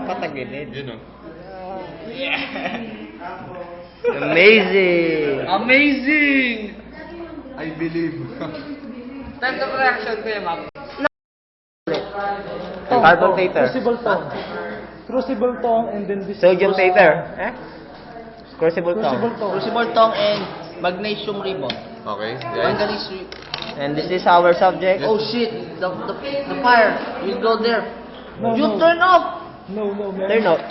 patagilid. Yun o. Amazing! Amazing! I believe. Time of reaction ko yung map. Carbon tater. Crucible tong. Crucible tong and then this Sodium tater. Eh? Crucible Crucible tong. tong. Crucible tong and magnesium ribbon. Okay, guys. Manganese And this is our subject. Oh shit! The fire will go there. No, You no. turn off! No, no, man. Turn off.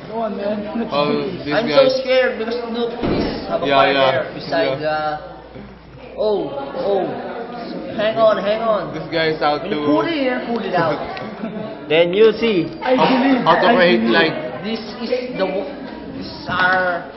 No one, man. Oh, this I'm guy. so scared because Snoop is have a Yeah, fire yeah. there beside Yeah. Oh. Hang on. This guy is out When to. you put it in, pull it out. Then you see. I believe. How to I create believe. light. This is our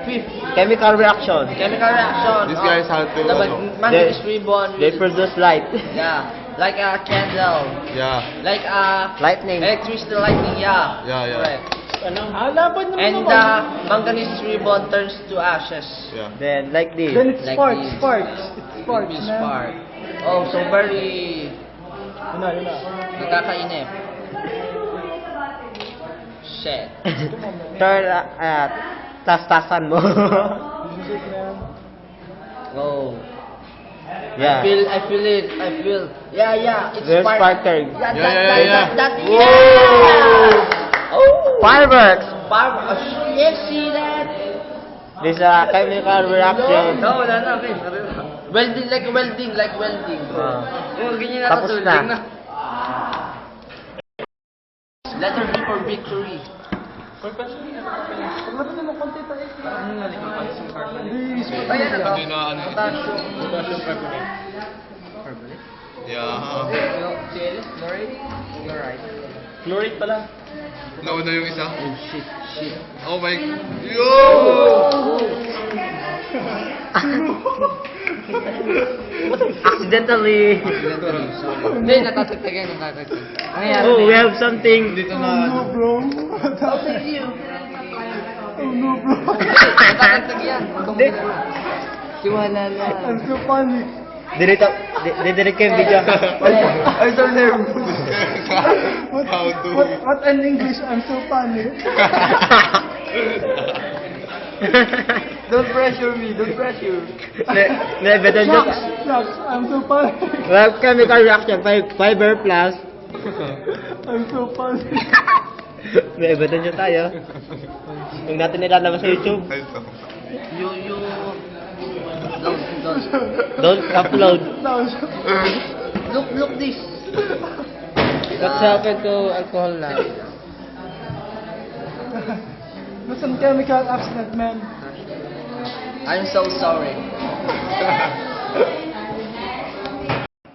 fifth Chemical reaction. chemical reaction. This guy is how to. The manganese They- ribbon. They produce light. Yeah, like a candle, Yeah. like a Lightning. electricity lightning. Yeah. Yeah, yeah. Correct. Laban naman And naman. the manganese ribbon turns to ashes. Yeah. Then like this. Then it's Like sparks, this. sparks. It's sparks, It will man. spark. Oh, so very Yun na, yun na. nakakainip. Shit. Turn tas-tasan mo. Music, man. Oh. Yeah. I feel it. Yeah. It's There's spark. sparkling. Yeah, Yeah. that. Whoa! Yeah. Oh. Fireworks. Yes, see that? This is a chemical reaction. No, wala na. Okay. Welding, like welding. Oh, ganyan na. Tapos to, na. welding na. Letter B for victory. Paglabas naman konti tayo. Ayan na to. Hindi na ano. Potassium. Yeah. CL, chloride? Chloride. Chlorate pala. Nauna yung isa. Oh, shit. Oh my. Yo! Accidentally. Hindi, natatagtagan. Nangyayari Oh, na we yan. have something. Dito Oh no, na. bro. What happened? Oh no, bro. Natatagtag yan. Tiwala na. I'm so panic. Didirect ko yung video. I'm so nervous. How to. What in English? I'm so panic. Don't pressure me. Better Shucks, shucks. I'm so panic. We have chemical reaction. Fiber plus. I'm so panic. May evidence tayo. Huwag natin nilalabas sa YouTube. You Don't upload. No, look this. What's happened to alcohol na? that's some chemical accident, man. I'm so sorry.